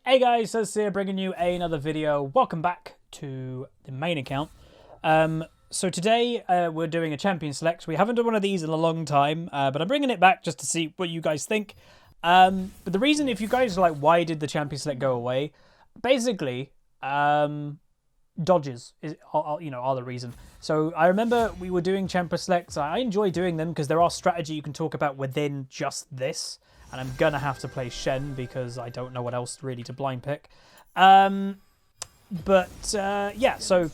Hey guys, Huzzy here bringing you another video. Welcome back to the main account. So today we're doing a champion select. We haven't done one of these in a long time, but I'm bringing it back just to see what you guys think. But the reason, if you guys are like, why did the champion select go away? Basically, dodges are the reason. So I remember we were doing champion selects. I enjoy doing them because there are strategy you can talk about within just this. And I'm going to have to play Shen because I don't know what else really to blind pick. Yeah, so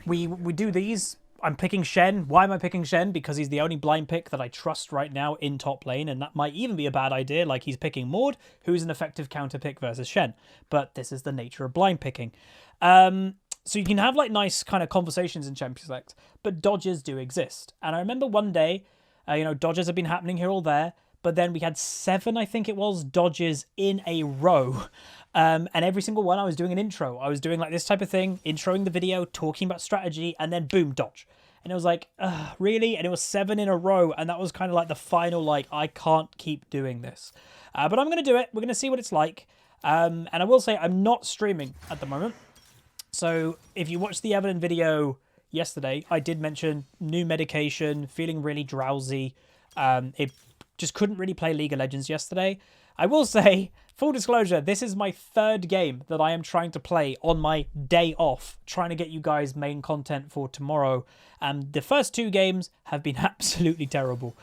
we do these. I'm picking Shen. Why am I picking Shen? Because he's the only blind pick that I trust right now in top lane. And that might even be a bad idea. Like he's picking Maud, who's an effective counter pick versus Shen. But this is the nature of blind picking. So you can have like nice kind of conversations in Champion Select. But dodges do exist. And I remember one day, dodges have been happening here or there. But then we had 7, I think it was, dodges in a row. And every single one I was doing an intro. I was doing like this type of thing, introing the video, talking about strategy, and then boom, dodge. And it was like, really? And it was 7 in a row. And that was kind of like the final, like, I can't keep doing this. But I'm going to do it. We're going to see what it's like. And I will say I'm not streaming at the moment. So if you watched the Evelyn video yesterday, I did mention new medication, feeling really drowsy. It just couldn't really play League of Legends yesterday. I will say, full disclosure, this is my 3rd game that I am trying to play on my day off, trying to get you guys main content for tomorrow. The first 2 games have been absolutely terrible.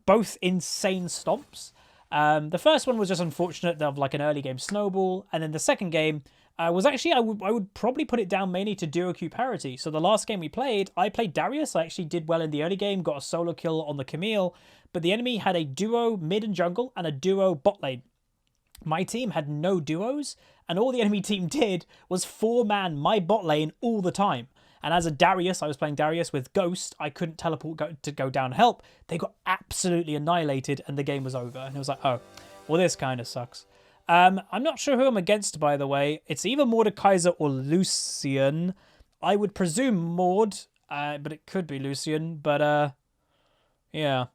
Both insane stomps. The first one was just unfortunate of like an early game snowball, and then the second game was actually, I would probably put it down mainly to duo queue parity. So the last game we played, I played Darius. I actually did well in the early game, got a solo kill on the Camille, but the enemy had a duo mid and jungle and a duo bot lane. My team had no duos, and all the enemy team did was 4-man my bot lane all the time. And as a Darius, I was playing Darius with Ghost, I couldn't teleport to go down help. They got absolutely annihilated and the game was over. And it was like, oh, well, this kind of sucks. I'm not sure who I'm against, by the way. It's either Mordekaiser or Lucian. I would presume Maud, but it could be Lucian. But, yeah.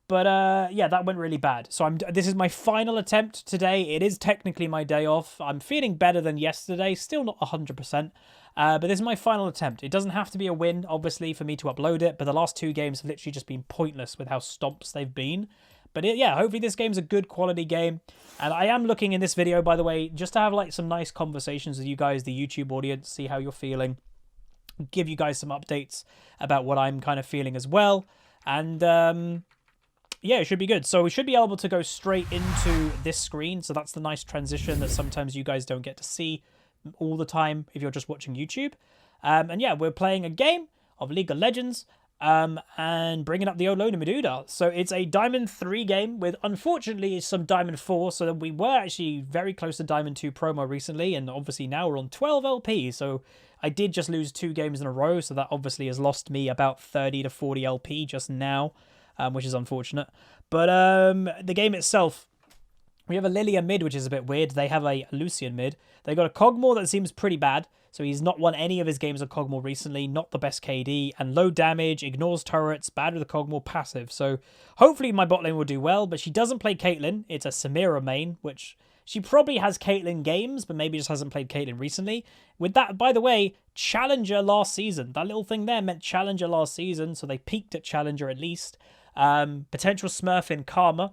But, yeah, that went really bad. So this is my final attempt today. It is technically my day off. I'm feeling better than yesterday. Still not 100%. But this is my final attempt. It doesn't have to be a win, obviously, for me to upload it. But the last 2 games have literally just been pointless with how stomps they've been. But yeah, hopefully this game's a good quality game. And I am looking in this video, by the way, just to have like some nice conversations with you guys, the YouTube audience, see how you're feeling. Give you guys some updates about what I'm kind of feeling as well. And yeah, it should be good. So we should be able to go straight into this screen. So that's the nice transition that sometimes you guys don't get to see all the time if you're just watching YouTube. And yeah, we're playing a game of League of Legends. And bringing up the old Lona Meduda. So it's a Diamond 3 game with, unfortunately, some Diamond 4. So we were actually very close to Diamond 2 promo recently. And obviously now we're on 12 LP. So I did just lose 2 games in a row. So that obviously has lost me about 30 to 40 LP just now, which is unfortunate. But the game itself, we have a Lilia mid, which is a bit weird. They have a Lucian mid. They got a Kog'Maw that seems pretty bad. So he's not won any of his games of Kog'Maw recently. Not the best KD. And low damage, ignores turrets, bad with the Kog'Maw, passive. So hopefully my bot lane will do well. But she doesn't play Caitlyn. It's a Samira main, which she probably has Caitlyn games, but maybe just hasn't played Caitlyn recently. With that, by the way, Challenger last season. That little thing there meant Challenger last season. So they peaked at Challenger at least. Potential Smurf in Karma.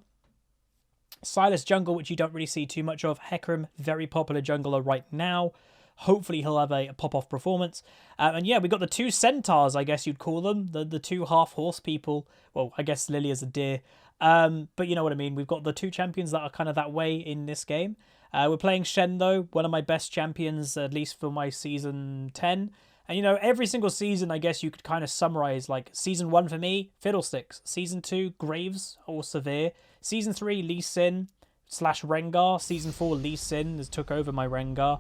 Silas jungle, which you don't really see too much of. Hecarim, very popular jungler right now. Hopefully he'll have a pop-off performance. And yeah, we got the 2 centaurs, I guess you'd call them. The 2 half-horse people. Well, I guess Lilia's a deer. But you know what I mean. We've got the 2 champions that are kind of that way in this game. We're playing Shen, though. One of my best champions, at least for my Season 10. And, every single season, I guess you could kind of summarize, like, Season 1 for me, Fiddlesticks. Season 2, Graves or Severe. Season 3, Lee Sin / Rengar. Season 4, Lee Sin has took over my Rengar.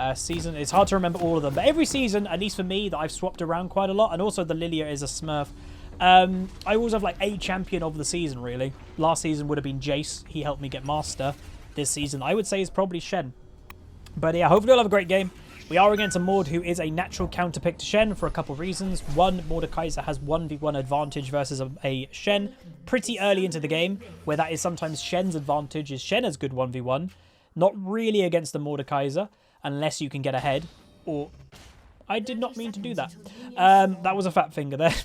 It's hard to remember all of them, but every season, at least for me, that I've swapped around quite a lot, and also the Lilia is a Smurf. I always have like a champion of the season, really. Last season would have been Jace. He helped me get Master. This season, I would say, is probably Shen. But yeah, hopefully we'll have a great game. We are against a Maud who is a natural counter pick to Shen for a couple of reasons. One, Mordekaiser has 1v1 advantage versus a Shen pretty early into the game, where that is sometimes Shen's advantage, is Shen has good 1v1. Not really against the Mordekaiser, unless you can get ahead. Or... I did not mean to do that. That was a fat finger there.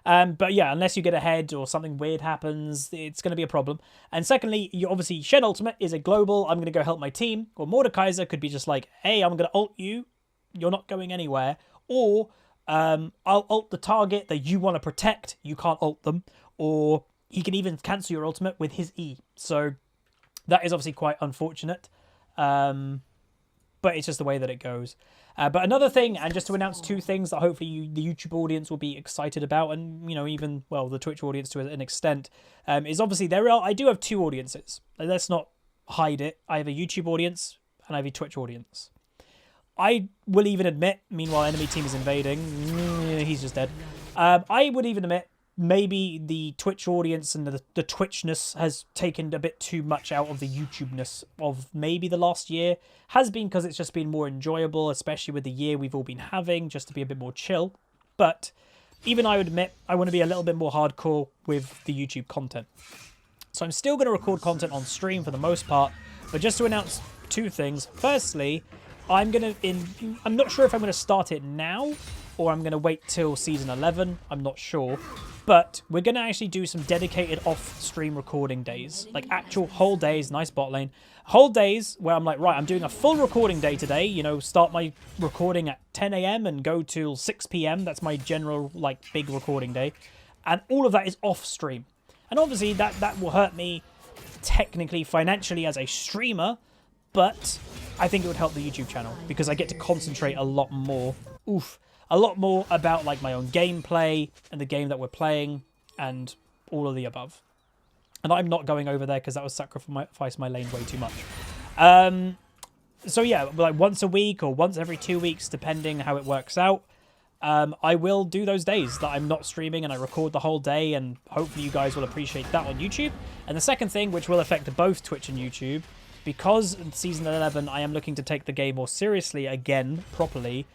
But yeah, unless you get ahead or something weird happens, it's going to be a problem. And secondly, you obviously, Shen ultimate is a global, I'm going to go help my team. Or Mordekaiser could be just like, hey, I'm going to ult you. You're not going anywhere. Or I'll ult the target that you want to protect. You can't ult them. Or he can even cancel your ultimate with his E. So that is obviously quite unfortunate. But it's just the way that it goes. But another thing, and just to announce two things that hopefully the YouTube audience will be excited about, and, you know, even, well, the Twitch audience to an extent, is obviously I do have two audiences. Let's not hide it. I have a YouTube audience, and I have a Twitch audience. I will even admit, meanwhile, enemy team is invading. He's just dead. I would even admit, maybe the Twitch audience and the Twitchness has taken a bit too much out of the YouTubeness of maybe the last year. Has been because it's just been more enjoyable, especially with the year we've all been having, just to be a bit more chill. But even I would admit, I want to be a little bit more hardcore with the YouTube content. So I'm still going to record content on stream for the most part, but just to announce two things. Firstly, I'm not sure if I'm going to start it now or I'm going to wait till season 11. I'm not sure. But we're going to actually do some dedicated off-stream recording days. Like actual whole days, nice bot lane. Whole days where I'm like, right, I'm doing a full recording day today. You know, start my recording at 10 AM and go till 6 PM. That's my general, like, big recording day. And all of that is off-stream. And obviously that will hurt me technically, financially as a streamer. But I think it would help the YouTube channel because I get to concentrate a lot more. A lot more about like my own gameplay and the game that we're playing and all of the above. And I'm not going over there because that would sacrifice my lane way too much. So yeah, like once a week or once every 2 weeks, depending how it works out, I will do those days that I'm not streaming and I record the whole day, and hopefully you guys will appreciate that on YouTube. And the second thing, which will affect both Twitch and YouTube, because in season 11 I am looking to take the game more seriously again, properly,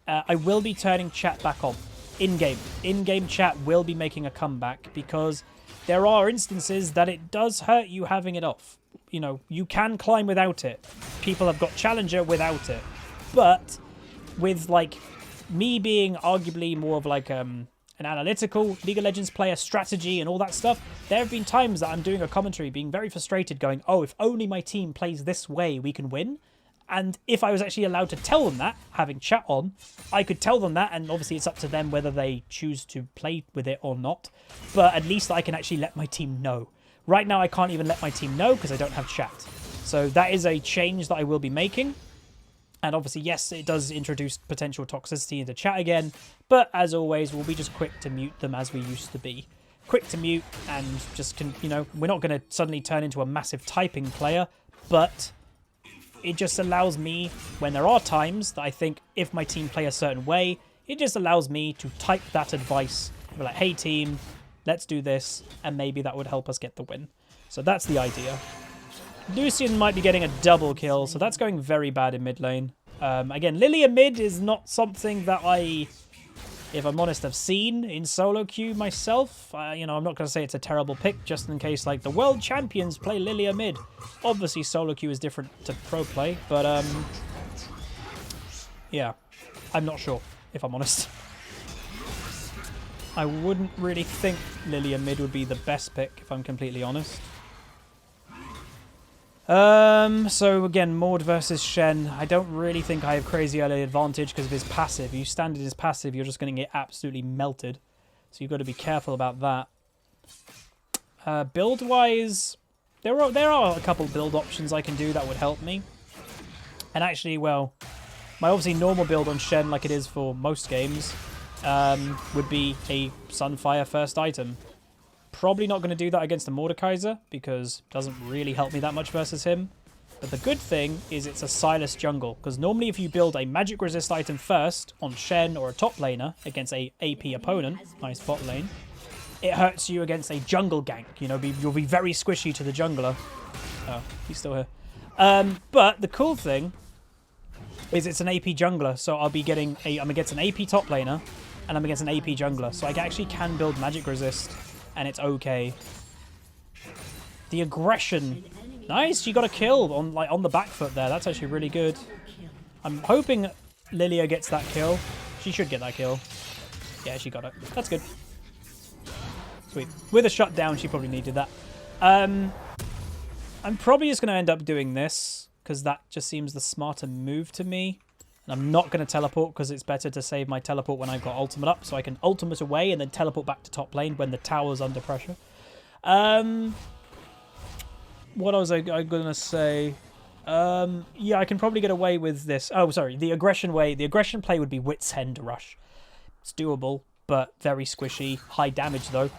I will be turning chat back on. In-game. In-game chat will be making a comeback because there are instances that it does hurt you having it off. You know, you can climb without it. People have got Challenger without it. But with, like, me being arguably more of, like, an analytical League of Legends player, strategy and all that stuff, there have been times that I'm doing a commentary being very frustrated going, oh, if only my team plays this way, we can win. And if I was actually allowed to tell them that, having chat on, I could tell them that, and obviously it's up to them whether they choose to play with it or not. But at least I can actually let my team know. Right now I can't even let my team know because I don't have chat. So that is a change that I will be making. And obviously, yes, it does introduce potential toxicity into chat again. But as always, we'll be just quick to mute them as we used to be. Quick to mute and just, you know, we're not going to suddenly turn into a massive typing player, but it just allows me, when there are times that I think if my team play a certain way, it just allows me to type that advice. Be like, hey team, let's do this, and maybe that would help us get the win. So that's the idea. Lucian might be getting a double kill, so that's going very bad in mid lane. Again, Lilia mid is not something that I, if I'm honest, have seen in solo queue myself. You know, I'm not going to say it's a terrible pick, just in case, like, the world champions play Lilia mid. Obviously, solo queue is different to pro play, but, yeah, I'm not sure, if I'm honest. I wouldn't really think Lilia mid would be the best pick, if I'm completely honest. So again, Maud versus Shen. I don't really think I have crazy early advantage because of his passive. If you stand in his passive, you're just going to get absolutely melted. So you've got to be careful about that. Build-wise, there are a couple build options I can do that would help me. And actually, well, my obviously normal build on Shen, like it is for most games, would be a Sunfire first item. Probably not going to do that against the Mordekaiser because it doesn't really help me that much versus him. But the good thing is it's a Silas jungle, because normally if you build a magic resist item first on Shen or a top laner against a AP opponent, nice bot lane, it hurts you against a jungle gank. You know, you'll be very squishy to the jungler. Oh, he's still here. But the cool thing is it's an AP jungler, so I'm against an AP top laner and I'm against an AP jungler, so I actually can build magic resist. And it's okay. The aggression Nice, she got a kill on the back foot there. That's actually really good. I'm hoping Lilia gets that kill. She should get that kill. Yeah, she got it. That's good. Sweet. With a shutdown, she probably needed that. I'm probably just going to end up doing this because that just seems the smarter move to me. And I'm not going to teleport because it's better to save my teleport when I've got ultimate up. So I can ultimate away and then teleport back to top lane when the tower's under pressure. What was I going to say? Yeah, I can probably get away with this. Oh, sorry. The aggression way. The aggression play would be Wit's End Rush. It's doable, but very squishy. High damage, though.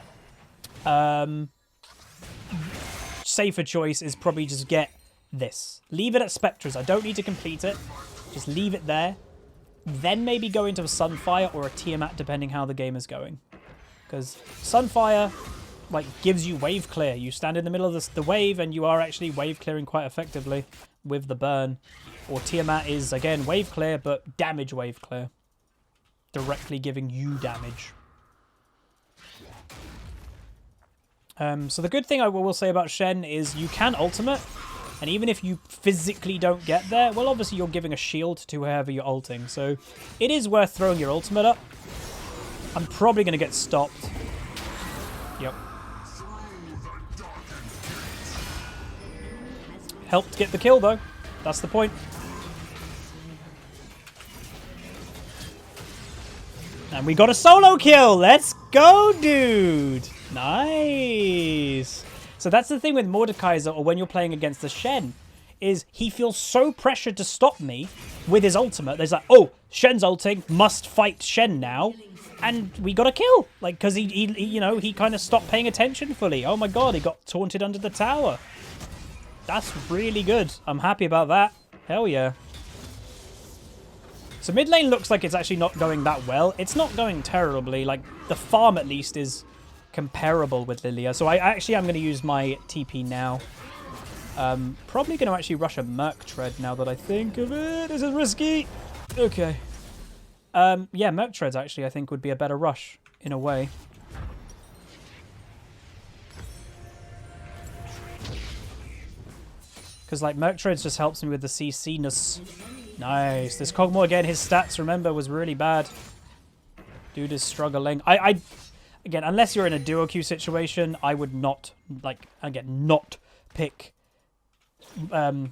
Safer choice is probably just get this. Leave it at Spectres. I don't need to complete it. Just leave it there. Then maybe go into a Sunfire or a Tiamat, depending how the game is going. Because Sunfire, like, gives you wave clear. You stand in the middle of the wave, and you are actually wave clearing quite effectively with the burn. Or Tiamat is, again, wave clear, but damage wave clear. Directly giving you damage. So the good thing I will say about Shen is you can ultimate, and even if you physically don't get there, well, obviously you're giving a shield to whoever you're ulting, so it is worth throwing your ultimate up. I'm probably going to get stopped. Yep. Helped get the kill, though. That's the point. And we got a solo kill. Let's go, dude. Nice. So that's the thing with Mordekaiser, or when you're playing against the Shen, is he feels so pressured to stop me with his ultimate. There's like, oh, Shen's ulting, must fight Shen now. And we got a kill. Like, because he you know, he kind of stopped paying attention fully. Oh my god, he got taunted under the tower. That's really good. I'm happy about that. Hell yeah. So mid lane looks like it's actually not going that well. It's not going terribly. Like, the farm at least is comparable with Lilia. So I'm going to use my TP now. Probably going to actually rush a Merc Tread now that I think of it. This is risky. Okay. Yeah, Merc Treads actually I think would be a better rush in a way. Because like Merc Treads just helps me with the CC-ness. Nice. This Kog'Maw again, his stats, remember, was really bad. Dude is struggling. Again, unless you're in a duo queue situation, I would not, like, again, not pick... oh,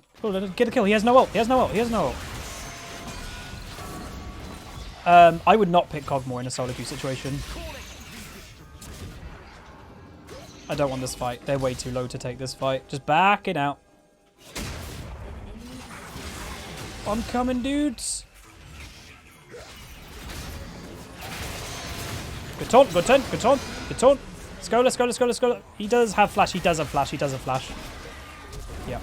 get a kill. He has no ult. He has no ult. He has no ult. I would not pick Kog'Maw in a solo queue situation. I don't want this fight. They're way too low to take this fight. Just back it out. I'm coming, dudes. Good taunt, good taunt, good taunt, good taunt. Let's go, let's go, let's go, let's go. He does have flash, he does have flash, he does have flash. Yeah.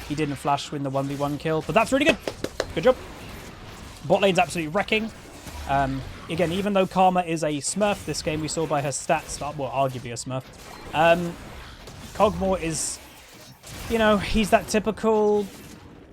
He didn't flash win the 1v1 kill, but that's really good. Good job. Bot lane's absolutely wrecking. Again, even though Karma is a smurf this game, we saw by her stats, well, arguably a smurf. Kog'Maw is, you know, he's that typical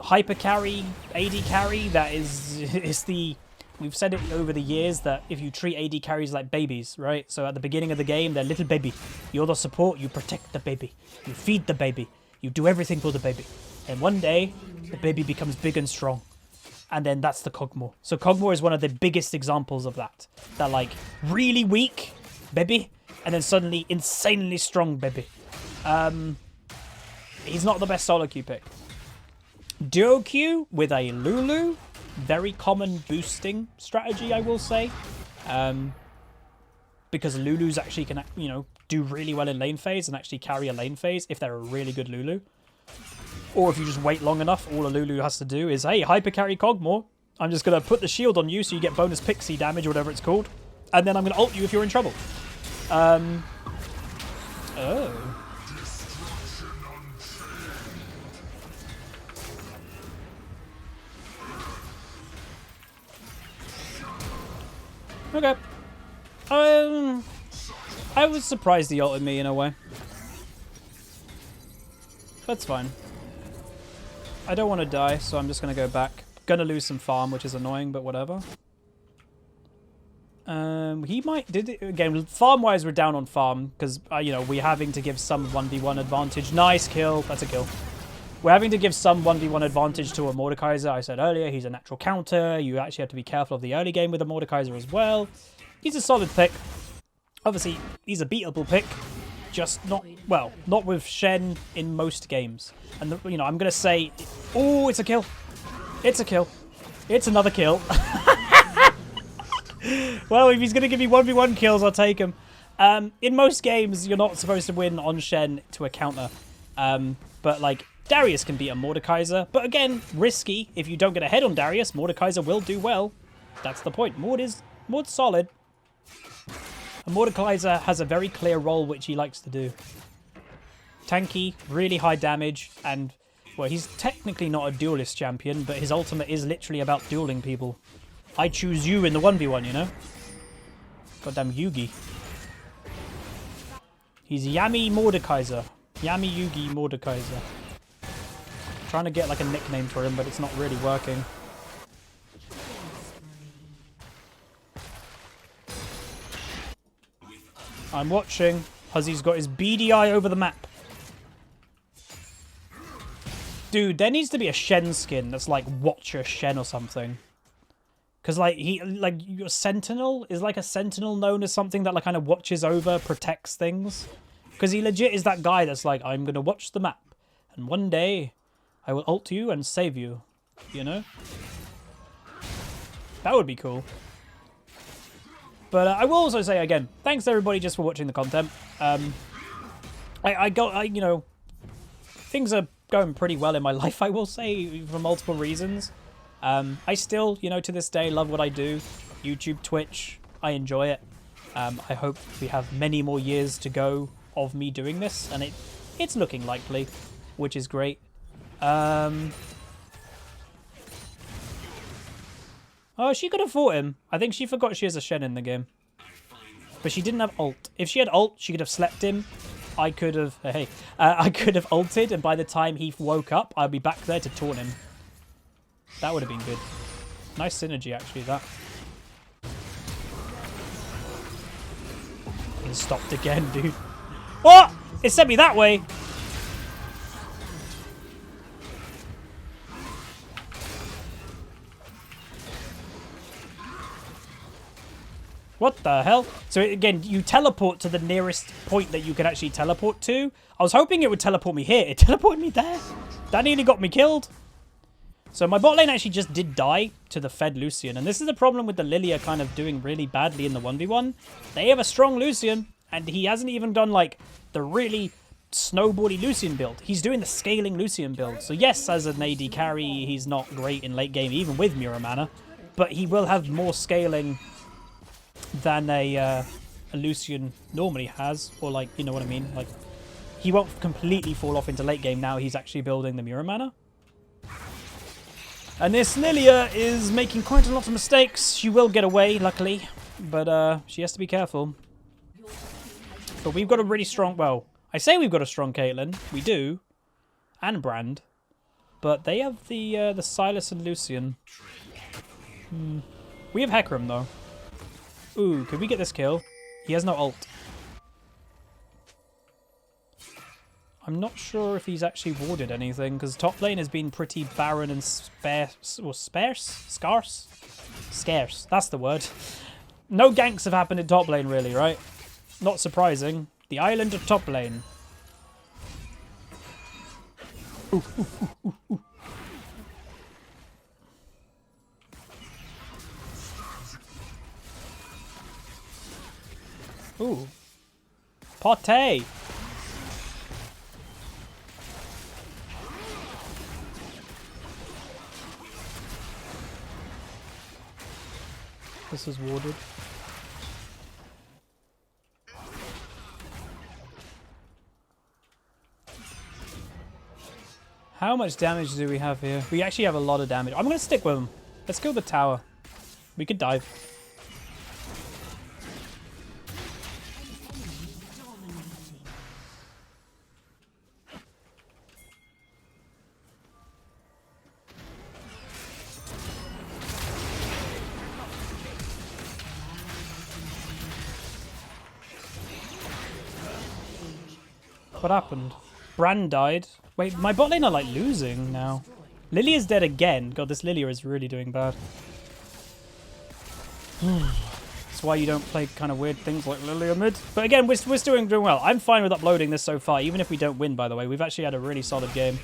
hyper carry, AD carry that is the... We've said it over the years that if you treat AD carries like babies, right? So at the beginning of the game, they're little baby. You're the support, you protect the baby. You feed the baby. You do everything for the baby. And one day, the baby becomes big and strong. And then that's the Kog'Maw. So Kog'Maw is one of the biggest examples of that. That like, really weak baby, and then suddenly insanely strong baby. He's not the best solo queue pick. Duo queue with a Lulu, very common boosting strategy, I will say. Because Lulus actually can, you know, do really well in lane phase and actually carry a lane phase if they're a really good Lulu. Or if you just wait long enough, all a Lulu has to do is, hey, hyper carry Kog'Maw. I'm just going to put the shield on you so you get bonus pixie damage or whatever it's called. And then I'm going to ult you if you're in trouble. Oh. Okay. I was surprised he ulted me in a way. That's fine. I don't want to die, so I'm just going to go back. Gonna lose some farm, which is annoying, but whatever. He might did it again. Farm wise, we're down on farm because you know, we're having to give some 1v1 advantage. Nice kill. That's a kill. We're having to give some 1v1 advantage to a Mordekaiser. I said earlier, he's a natural counter. You actually have to be careful of the early game with a Mordekaiser as well. He's a solid pick. Obviously, he's a beatable pick. Just not, well, not with Shen in most games. And, you know, I'm going to say, oh, it's a kill. It's a kill. It's another kill. Well, if he's going to give me 1v1 kills, I'll take him. In most games, you're not supposed to win on Shen to a counter. But, like, Darius can beat a Mordekaiser. But, again, risky. If you don't get ahead on Darius, Mordekaiser will do well. That's the point. Maud's solid. A Mordekaiser has a very clear role which he likes to do. Tanky, really high damage, and, well, he's technically not a duelist champion, but his ultimate is literally about dueling people. I choose you in the 1v1, you know? Goddamn Yugi. He's Yami Mordekaiser. Yami Yugi Mordekaiser. Trying to get like a nickname for him, but it's not really working. I'm watching. Huzzy's got his beady eye over the map. Dude, there needs to be a Shen skin that's like Watcher Shen or something. Because like your Sentinel is like a Sentinel known as something that like kind of watches over, protects things. Because he legit is that guy that's like, I'm gonna watch the map, and one day I will ult you and save you. You know? That would be cool. But I will also say again, thanks everybody just for watching the content. You know, things are going pretty well in my life, I will say, for multiple reasons. I still, you know, to this day, love what I do. YouTube, Twitch, I enjoy it. I hope we have many more years to go of me doing this, and it's looking likely, which is great. Oh, she could have fought him. I think she forgot she has a Shen in the game. But she didn't have ult. If she had ult, she could have slept him. I could have... Hey. I could have ulted, and by the time he woke up, I'd be back there to taunt him. That would have been good. Nice synergy, actually, that. And stopped again, dude. What? It sent me that way. What the hell? So again, you teleport to the nearest point that you can actually teleport to. I was hoping it would teleport me here. It teleported me there. That nearly got me killed. So my bot lane actually just did die to the fed Lucian. And this is the problem with the Lilia kind of doing really badly in the 1v1. They have a strong Lucian, and he hasn't even done like the really snowbally Lucian build. He's doing the scaling Lucian build. So yes, as an AD carry, he's not great in late game, even with Mirror Mana. But he will have more scaling than a Lucian normally has, or like, you know what I mean, like he won't completely fall off into late game now he's actually building the Mirror Mana. And this Lilia is making quite a lot of mistakes. She will get away, luckily, but she has to be careful. But we've got a really strong, well, I say we've got a strong Caitlyn, we do, and Brand, but they have the Silas and Lucian. We have Hecarim though. Ooh, could we get this kill? He has no ult. I'm not sure if he's actually warded anything, because top lane has been pretty barren and sparse. Scarce. That's the word. No ganks have happened in top lane, really, right? Not surprising. The island of top lane. Ooh, ooh, ooh, ooh. Ooh. Pate! This is warded. How much damage do we have here? We actually have a lot of damage. I'm going to stick with him. Let's kill the tower. We could dive. What happened? Brand died. Wait, my bot lane are like losing now. Lilia's dead again. God, this Lilia is really doing bad. That's why you don't play kind of weird things like Lilia mid. But again, we're still doing well. I'm fine with uploading this so far, even if we don't win, by the way. We've actually had a really solid game.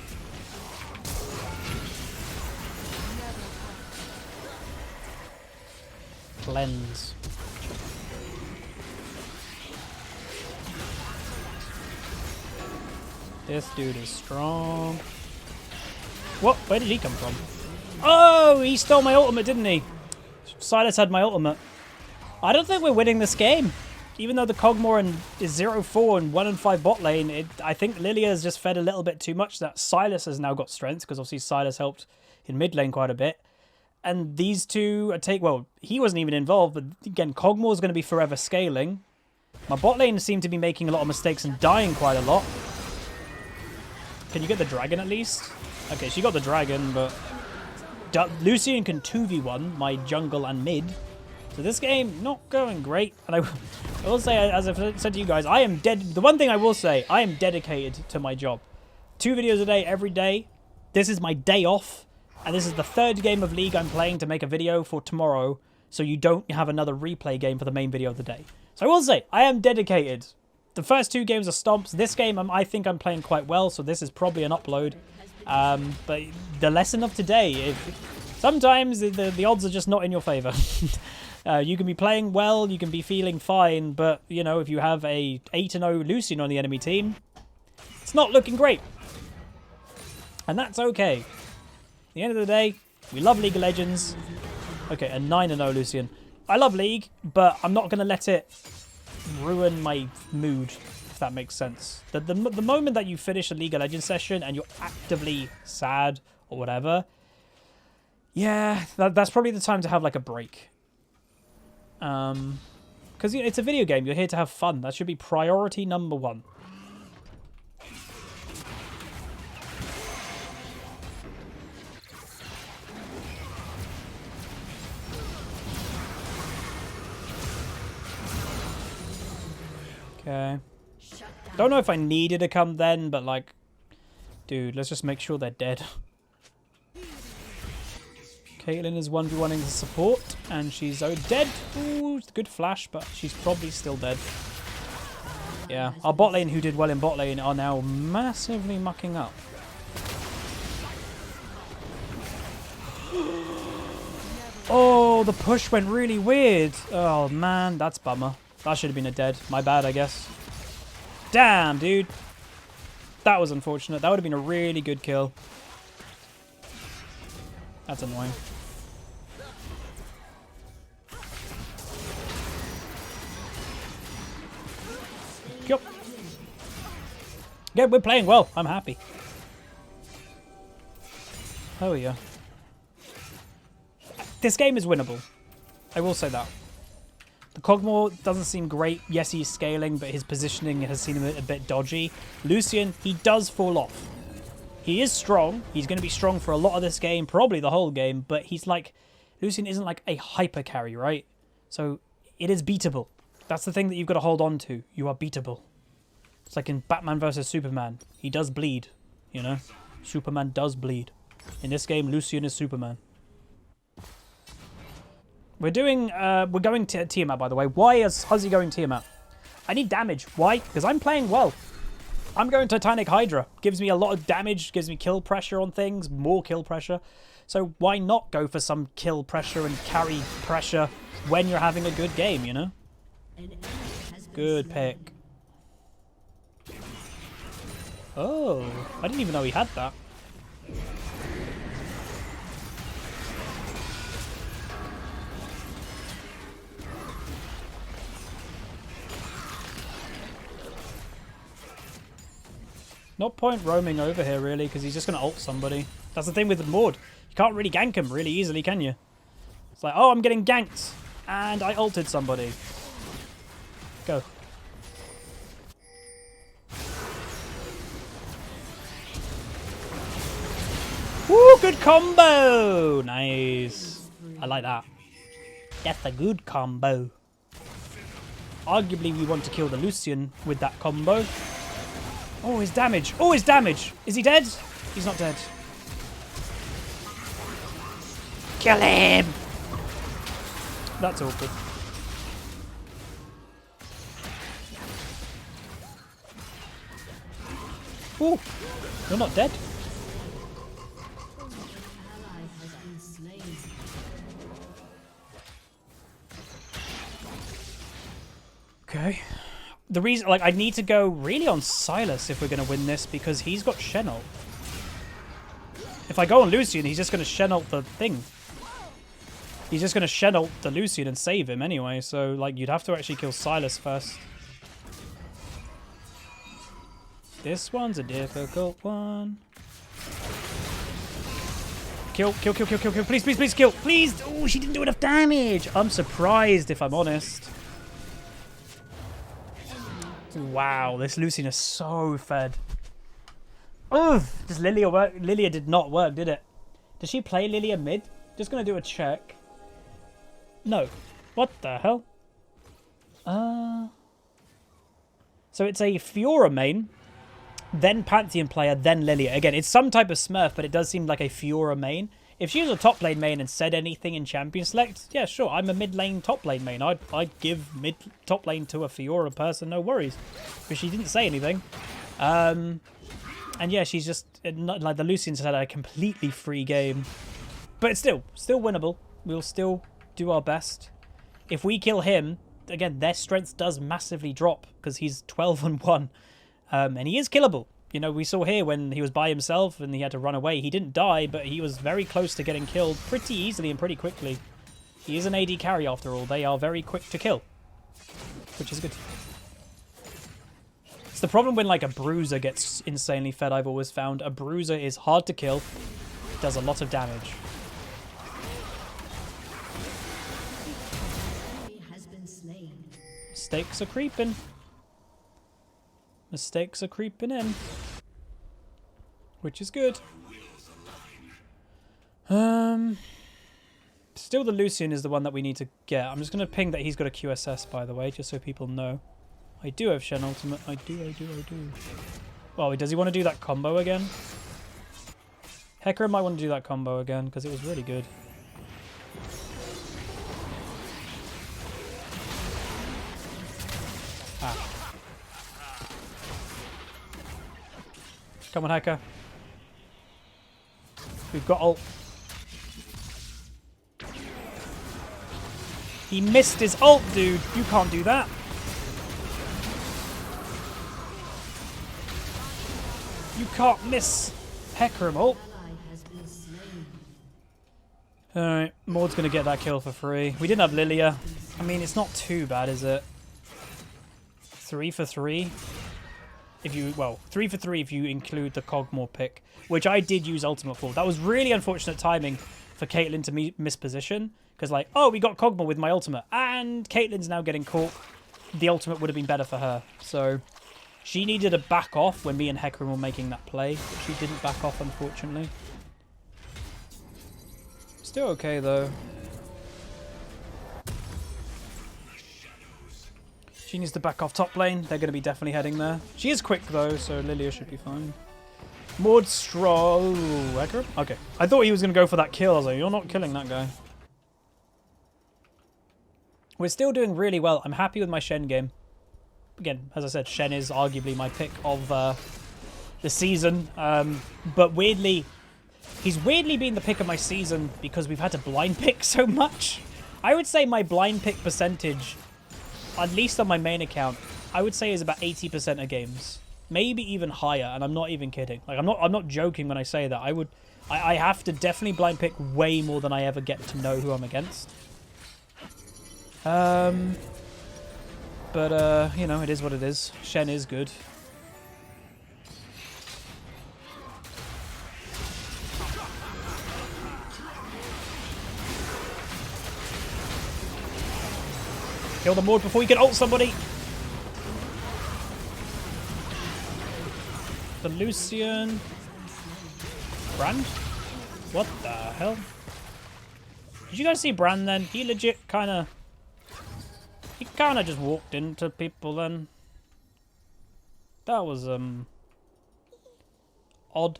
Cleanse. This dude is strong. What? Where did he come from? Oh, he stole my ultimate, didn't he? Silas had my ultimate. I don't think we're winning this game. Even though the Kog'Maw is 0-4 and 1-5 bot lane, I think Lilia has just fed a little bit too much. That Silas has now got strength, because obviously Silas helped in mid lane quite a bit. And these two well, he wasn't even involved, but again, Kog'Maw is going to be forever scaling. My bot lane seemed to be making a lot of mistakes and dying quite a lot. Can you get the dragon at least? Okay, she got the dragon, but Lucian can 2v1 my jungle and mid. So this game, not going great. And I will say, as I've said to you guys, I am the one thing I will say, I am dedicated to my job. 2 videos a day, every day. This is my day off. And this is the 3rd game of League I'm playing to make a video for tomorrow. So you don't have another replay game for the main video of the day. So I will say, I am dedicated. The first 2 games are stomps. This game, I think I'm playing quite well. So this is probably an upload. But the lesson of today, sometimes the odds are just not in your favor. You can be playing well, you can be feeling fine, but, you know, if you have a 8-0 Lucian on the enemy team, it's not looking great. And that's okay. At the end of the day, we love League of Legends. Okay, a 9-0 Lucian. I love League, but I'm not going to let it ruin my mood, if that makes sense. The moment that you finish a League of Legends session and you're actively sad or whatever, yeah, that's probably the time to have like a break. Because it's a video game, you're here to have fun. That should be priority number 1. Okay. Don't know if I needed to come then, but like, dude, let's just make sure they're dead. Caitlyn is 1v1ing the support, and she's dead. Ooh, good flash, but she's probably still dead. Yeah, our bot lane, who did well in bot lane, are now massively mucking up. Oh, the push went really weird. Oh, man, that's bummer. That should have been a dead. My bad, I guess. Damn, dude. That was unfortunate. That would have been a really good kill. That's annoying. Yep. Yeah, we're playing well. I'm happy. Oh, yeah. This game is winnable. I will say that. The Kog'Maw doesn't seem great. Yes, he's scaling, but his positioning has seen him a bit dodgy. Lucian, he does fall off. He is strong. He's going to be strong for a lot of this game, probably the whole game, but he's like... Lucian isn't like a hyper carry, right? So it is beatable. That's the thing that you've got to hold on to. You are beatable. It's like in Batman versus Superman. He does bleed, you know? Superman does bleed. In this game, Lucian is Superman. We're going to Tiamat, by the way. Why is Huzzy going Tiamat? I need damage. Why? Because I'm playing well. I'm going Titanic Hydra. Gives me a lot of damage, gives me kill pressure on things, more kill pressure. So why not go for some kill pressure and carry pressure when you're having a good game, you know? Good pick. Oh, I didn't even know he had that. No point roaming over here, really, because he's just going to ult somebody. That's the thing with the Maud. You can't really gank him really easily, can you? It's like, oh, I'm getting ganked, and I ulted somebody. Go. Woo, good combo! Nice. I like that. That's a good combo. Arguably, we want to kill the Lucian with that combo. Oh, his damage. Oh, his damage. Is he dead? He's not dead. Kill him. That's awkward. Ooh, you're not dead. Okay. The reason, like, I need to go really on Silas if we're going to win this because he's got Shen ult. If I go on Lucian, he's just going to Shen ult the thing. He's just going to Shen ult the Lucian and save him anyway. So, like, you'd have to actually kill Silas first. This one's a difficult one. Kill, kill, kill, kill, kill, kill. Please, please, please, kill. Please. Oh, she didn't do enough damage. I'm surprised, if I'm honest. Wow, this Lucian is so fed. Ugh, does Lilia work? Lilia did not work, did it? Does she play Lilia mid? Just going to do a check. No. What the hell? So it's a Fiora main, then Pantheon player, then Lilia. Again, it's some type of Smurf, but it does seem like a Fiora main. If she was a top lane main and said anything in Champion Select, yeah, sure, I'm a mid lane top lane main. I'd give mid top lane to a Fiora person, no worries. But she didn't say anything. And yeah, she's just, like the Lucian's had a completely free game. But it's still winnable. We'll still do our best. If we kill him, again, their strength does massively drop because he's 12-1. And he is killable. You know, we saw here when he was by himself and he had to run away. He didn't die, but he was very close to getting killed pretty easily and pretty quickly. He is an AD carry after all. They are very quick to kill, which is good. It's the problem when, like, a bruiser gets insanely fed, I've always found. A bruiser is hard to kill, does a lot of damage. Mistakes are creeping. Mistakes are creeping in. Which is good. Still the Lucian is the one that we need to get. I'm just going to ping that he's got a QSS, by the way, just so people know. I do have Shen ultimate. I do. Well, does he want to do that combo again? Hecarim might want to do that combo again, because it was really good. Ah. Come on, Hacker. We've got ult. He missed his ult, dude. You can't do that. You can't miss Hecarim ult. Alright, Maud's going to get that kill for free. We didn't have Lilia. I mean, it's not too bad, is it? 3 for 3. If you, well, 3 for 3 if you include the Cogmore pick, which I did use ultimate for. That was really unfortunate timing for Caitlyn to miss position. Because, like, oh, we got Cogmore with my ultimate. And Caitlyn's now getting caught. The ultimate would have been better for her. So, she needed to back off when me and Hecarim were making that play. But she didn't back off, unfortunately. Still okay, though. She needs to back off top lane. They're going to be definitely heading there. She is quick, though, so Lilia should be fine. Maud Stroll. Hecarim? Okay. I thought he was going to go for that kill. I was like, you're not killing that guy. We're still doing really well. I'm happy with my Shen game. Again, as I said, Shen is arguably my pick of the season. But weirdly, he's weirdly been the pick of my season because we've had to blind pick so much. I would say my blind pick percentage, at least on my main account, I would say is about 80% of games. Maybe even higher, and I'm not even kidding. Like, I'm not joking when I say that. I have to definitely blind pick way more than I ever get to know who I'm against. But you know, it is what it is. Shen is good. Kill the Maud before you can ult somebody. The Lucian. Brand? What the hell? Did you guys see Brand then? He legit kind of... He kind of just walked into people then. That was, odd.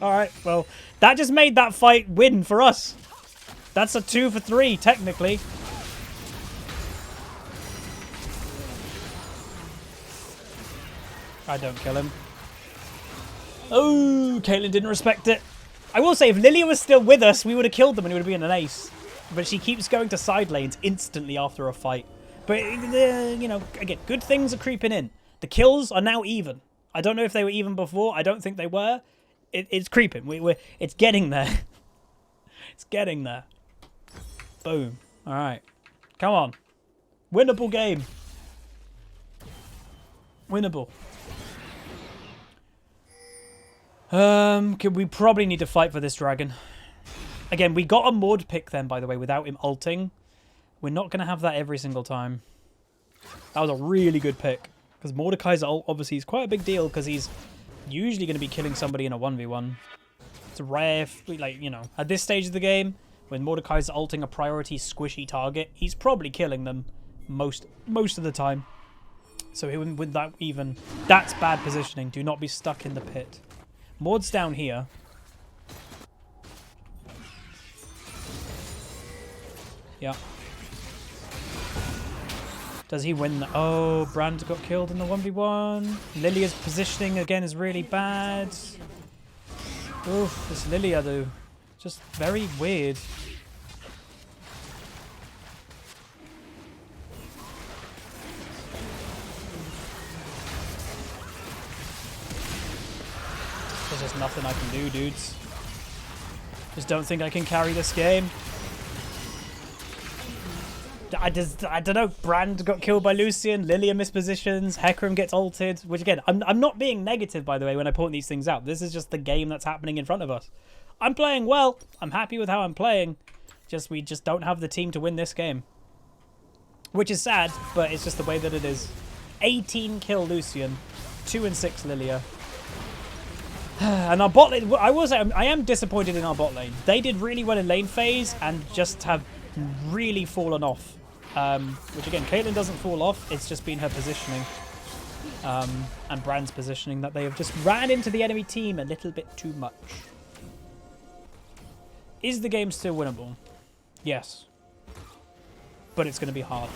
Alright, well, that just made that fight win for us. That's a 2 for 3, technically. I don't kill him. Oh, Caitlyn didn't respect it. I will say, if Lilia was still with us, we would have killed them and it would have been an ace. But she keeps going to side lanes instantly after a fight. But, you know, again, good things are creeping in. The kills are now even. I don't know if they were even before. I don't think they were. It's creeping. It's getting there. It's getting there. Boom. All right. Come on. Winnable game. Winnable. We probably need to fight for this dragon. Again, we got a Maud pick then, by the way, without him ulting. We're not going to have that every single time. That was a really good pick. Because Mordekaiser ult, obviously, is quite a big deal because he's usually going to be killing somebody in a 1v1. It's rare, like, you know, at this stage of the game, when Mordekaiser ulting a priority squishy target, he's probably killing them most of the time. So with that even, that's bad positioning. Do not be stuck in the pit. Maud's down here. Yeah. Does he win? Oh, Brand got killed in the 1v1. Lilia's positioning again is really bad. Oof, this Lilia though. Just very weird. There's just nothing I can do, dudes. Just don't think I can carry this game. I don't know. Brand got killed by Lucian. Lilia mispositions. Hecarim gets ulted. Which again, I'm not being negative, by the way, when I point these things out. This is just the game that's happening in front of us. I'm playing well. I'm happy with how I'm playing. We just don't have the team to win this game. Which is sad, but it's just the way that it is. 18 kill Lucian. 2 and 6 Lilia. And our bot lane, I will say, I am disappointed in our bot lane. They did really well in lane phase and just have really fallen off. Which again, Caitlyn doesn't fall off. It's just been her positioning and Brand's positioning that they have just ran into the enemy team a little bit too much. Is the game still winnable? Yes. But it's going to be hard.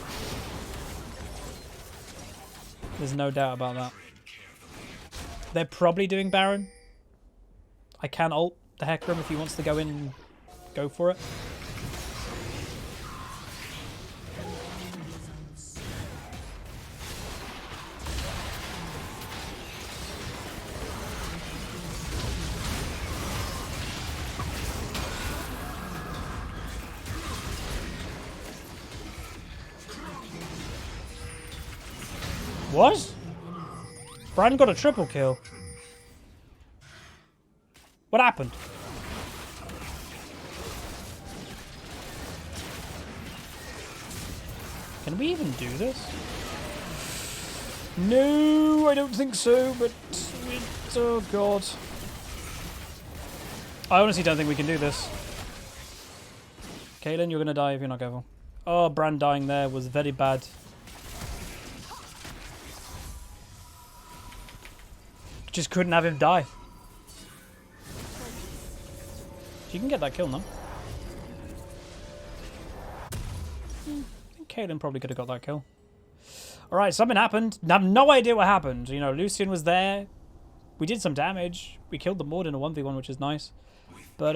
There's no doubt about that. They're probably doing Baron. I can ult the Hecarim if he wants to go in and go for it. What? Brand got a triple kill. What happened? Can we even do this? No, I don't think so, but oh god. I honestly don't think we can do this. Caitlyn, you're gonna die if you're not careful. Oh, Brand dying there was very bad. Just couldn't have him die. You can get that kill now. I think Caitlyn probably could have got that kill. Alright, something happened. I have no idea what happened. You know, Lucian was there. We did some damage. We killed the Maud in a 1v1, which is nice. But,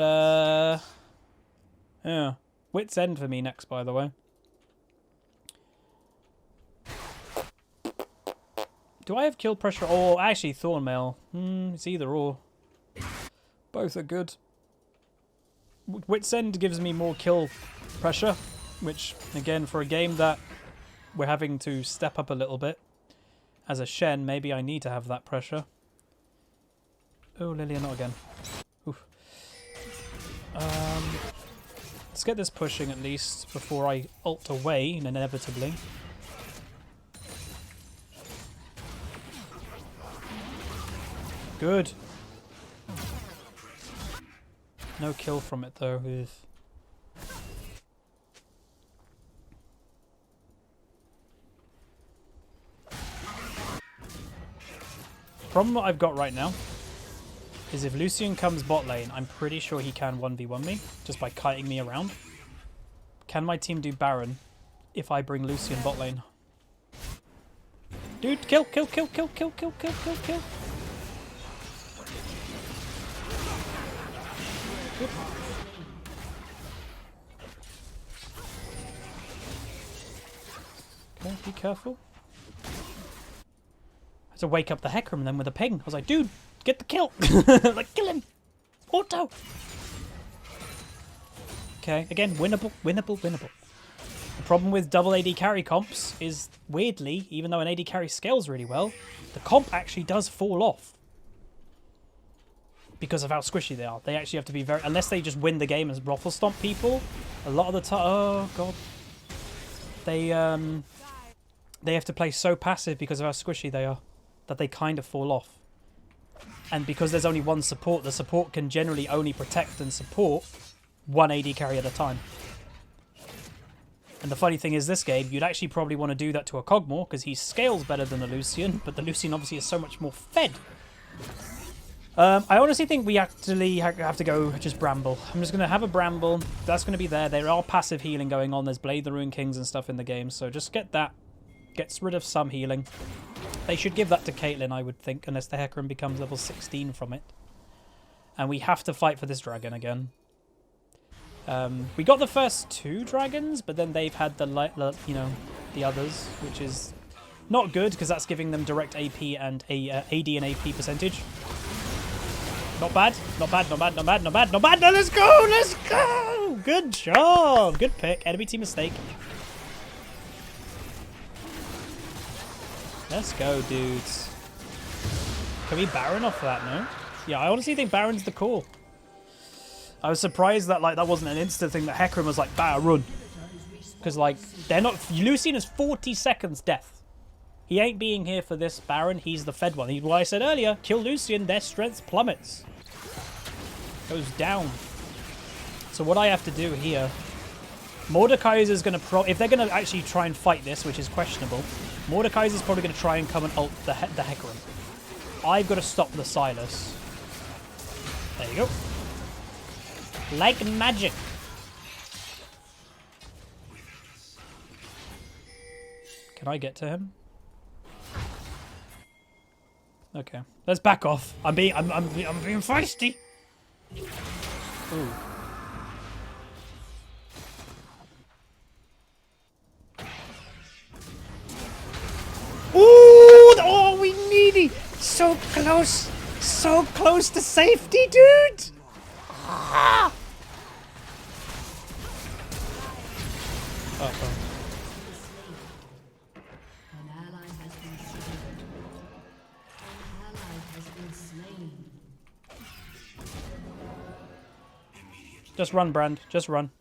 yeah. Wit's End for me next, by the way. Do I have kill pressure? Oh, actually, Thornmail. It's either or. Both are good. Wit's End gives me more kill pressure, which, again, for a game that we're having to step up a little bit. As a Shen, maybe I need to have that pressure. Oh, Lilia, not again. Oof. Let's get this pushing at least before I ult away, inevitably. Good. No kill from it though. Ugh. problem that I've got right now is if Lucian comes bot lane, I'm pretty sure he can 1v1 me just by kiting me around. Can my team do Baron if I bring Lucian bot lane? Dude, kill, kill, kill, kill, kill, kill, kill, kill, kill. Good. Okay, be careful. I had to wake up the Hecarim then with a ping. I was like, dude, get the kill. Like, kill him. Auto. Okay, again, winnable, winnable, winnable. The problem with double AD carry comps is, weirdly, even though an AD carry scales really well, the comp actually does fall off. Because of how squishy they are. They actually have to be very... Unless they just win the game as Ruffle Stomp people, a lot of the time... Oh, God. They have to play so passive because of how squishy they are that they kind of fall off. And because there's only one support, the support can generally only protect and support one AD carry at a time. And the funny thing is, this game, you'd actually probably want to do that to a Kog'Maw because he scales better than the Lucian, but the Lucian obviously is so much more fed. I honestly think we actually have to go just Bramble. I'm just going to have a Bramble. That's going to be there. There are passive healing going on. There's Blade the Ruined Kings and stuff in the game, so just get that. Gets rid of some healing. They should give that to Caitlyn, I would think, unless the Hecarim becomes level 16 from it. And we have to fight for this dragon again. We got the first 2 dragons, but then they've had the others, which is not good because that's giving them direct AP and AD and AP percentage. Not bad, not bad, not bad, not bad, not bad, not bad. No, let's go, let's go. Good job, good pick. Enemy team mistake. Let's go, dudes. Can we Baron off that? No. Yeah, I honestly think Baron's the call. I was surprised that that wasn't an instant thing that Hecarim was like, Baron. Because they're not... Lucian is 40 seconds death. He ain't being here for this Baron. He's the fed one. What I said earlier, kill Lucian, their strength plummets. Goes down. So what I have to do here... Mordekaiser's going to... If they're going to actually try and fight this, which is questionable, Mordekaiser's probably going to try and come and ult the Hecarim. I've got to stop the Silas. There you go. Like magic. Can I get to him? Okay, let's back off. I'm being feisty. Ooh. Ooh! Oh, we needy. So close to safety, dude. Ah! Uh-oh. Just run, Brand. Just run.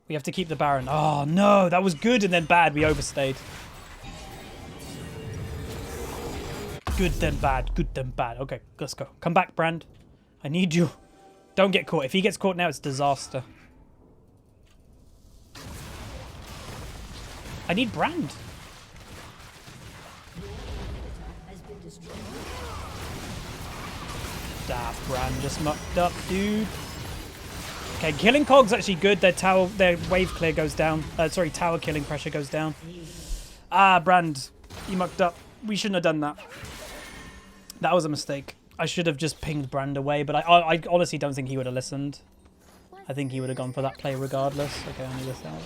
We have to keep the Baron. Oh, no. That was good and then bad. We overstayed. Good then bad. Good then bad. Okay, let's go. Come back, Brand. I need you. Don't get caught. If he gets caught now, it's disaster. I need Brand. Ah, Brand just mucked up, dude. Okay, killing Cog's actually good. Their wave clear goes down. Sorry, tower killing pressure goes down. Ah, Brand, you mucked up. We shouldn't have done that. That was a mistake. I should have just pinged Brand away, but I honestly don't think he would have listened. I think he would have gone for that play regardless. Okay, I need 1,000.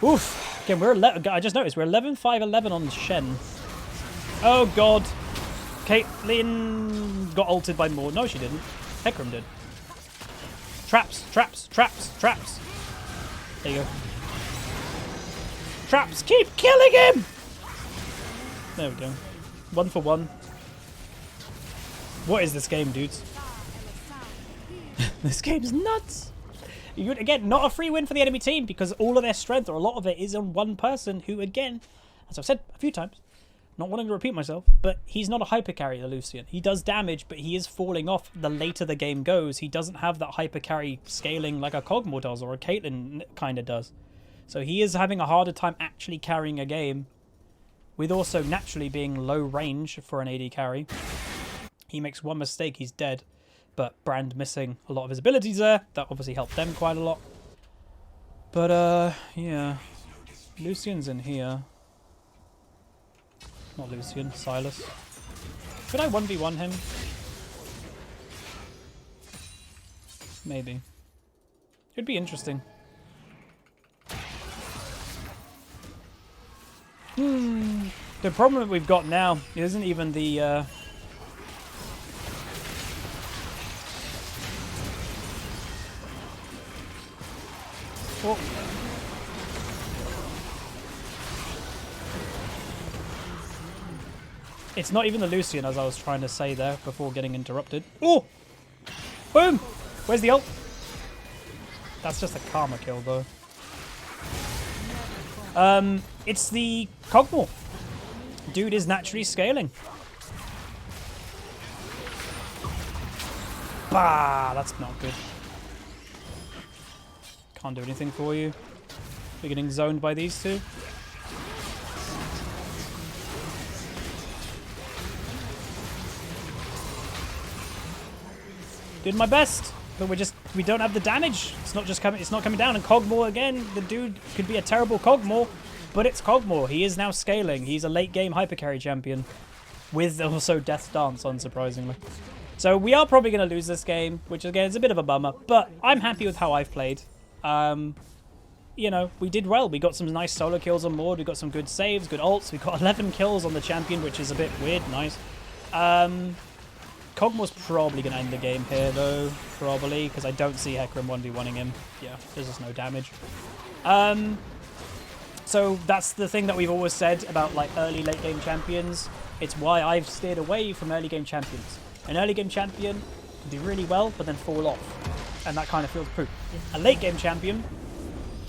Oof. Again, we're 11. I just noticed we're 11, 5, 11 on Shen. Oh God. Caitlyn got ulted by Maud. No, she didn't. Hecarim did. Traps, traps, traps, traps. There you go. Traps, keep killing him! There we go. 1 for 1. What is this game, dudes? This game's nuts. Again, not a free win for the enemy team because all of their strength, or a lot of it, is on one person who, again, as I've said a few times, not wanting to repeat myself, but he's not a hyper carry, the Lucian. He does damage, but he is falling off the later the game goes. He doesn't have that hyper carry scaling like a Kog'Maw does or a Caitlyn kind of does. So he is having a harder time actually carrying a game with also naturally being low range for an AD carry. He makes one mistake, he's dead. But Brand missing a lot of his abilities there. That obviously helped them quite a lot. But, yeah. Lucian's in here. Not Lucian, Silas. Could I 1v1 him? Maybe. It'd be interesting. The problem that we've got now isn't even the... Oh. It's not even the Lucian, as I was trying to say there before getting interrupted. Oh! Boom! Where's the ult? That's just a karma kill, though. It's the Cogmore. Dude is naturally scaling. Bah! That's not good. Can't do anything for you. We're getting zoned by these two. Did my best, but we don't have the damage. It's not coming down. And Cogmore again, the dude could be a terrible Cogmore, but it's Cogmore. He is now scaling. He's a late game hypercarry champion with also Death's Dance, unsurprisingly. So we are probably going to lose this game, which again is a bit of a bummer, but I'm happy with how I've played. You know, we did well. We got some nice solo kills on board. We got some good saves, good ults. We got 11 kills on the champion, which is a bit weird. Nice. Cogmore's probably going to end the game here, though. Probably, because I don't see Hecarim 1v1ing him. Yeah, there's just no damage. So that's the thing that we've always said about like early late game champions. It's why I've steered away from early game champions. An early game champion can do really well, but then fall off. And that kind of feels poop. A late game champion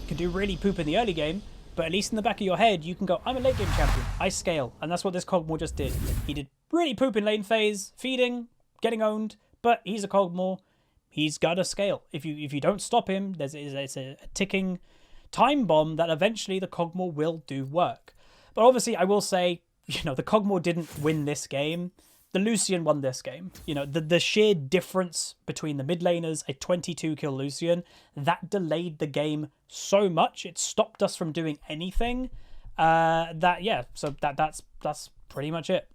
can do really poop in the early game, but at least in the back of your head, you can go, I'm a late game champion. I scale. And that's what this Cogmore just did. He did really poop in lane phase, feeding, getting owned, but he's a Cogmore. He's got to scale. If you don't stop him, it's a ticking time bomb that eventually the Cogmore will do work. But obviously, I will say, you know, the Cogmore didn't win this game. The Lucian won this game. You know, the sheer difference between the mid laners, a 22 kill Lucian, that delayed the game so much. It stopped us from doing anything. So that's pretty much it.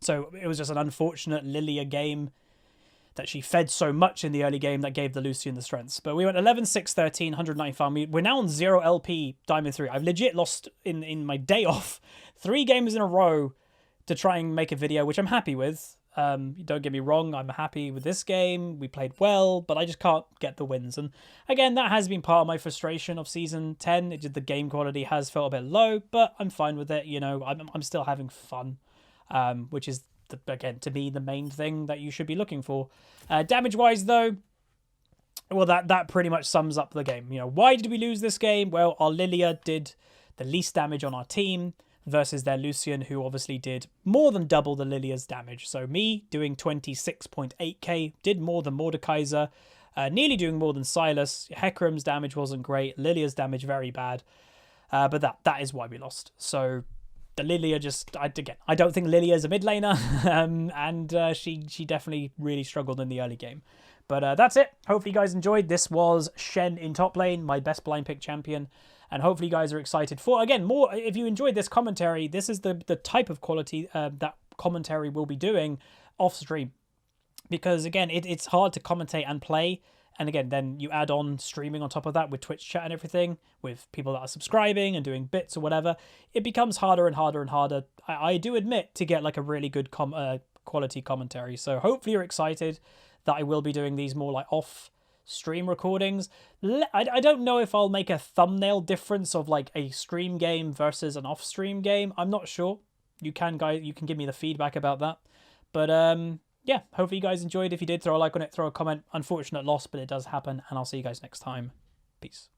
So it was just an unfortunate Lilia game that she fed so much in the early game that gave the Lucian the strengths. But we went 11, 6, 13, 195. We're now on 0 LP Diamond 3. I've legit lost in my day off 3 games in a row to try and make a video, which I'm happy with. Don't get me wrong, I'm happy with this game. We played well, but I just can't get the wins. And again, that has been part of my frustration of Season 10. The game quality has felt a bit low, but I'm fine with it. You know, I'm still having fun, which is, again, to me, the main thing that you should be looking for. Damage-wise, though, well, that pretty much sums up the game. You know, why did we lose this game? Well, our Lilia did the least damage on our team versus their Lucian, who obviously did more than double the Lilia's damage. So me, doing 26.8k, did more than Mordekaiser, nearly doing more than Silas. Hecarim's damage wasn't great. Lilia's damage, very bad. But that is why we lost. So the Lilia I don't think Lilia is a mid laner, and she definitely really struggled in the early game. But that's it. Hopefully you guys enjoyed. This was Shen in top lane, my best blind pick champion. And hopefully you guys are excited for, again, more. If you enjoyed this commentary, this is the type of quality that commentary will be doing off stream. Because, again, it's hard to commentate and play. And, again, then you add on streaming on top of that with Twitch chat and everything, with people that are subscribing and doing bits or whatever. It becomes harder and harder and harder, I do admit, to get like a really good quality commentary. So hopefully you're excited that I will be doing these more like off stream recordings. I don't know if I'll make a thumbnail difference of like a stream game versus an off stream game. I'm not sure. You can give me the feedback about that. But yeah, hopefully you guys enjoyed. If you did, throw a like on it, throw a comment. Unfortunate loss, but it does happen, and I'll see you guys next time. Peace.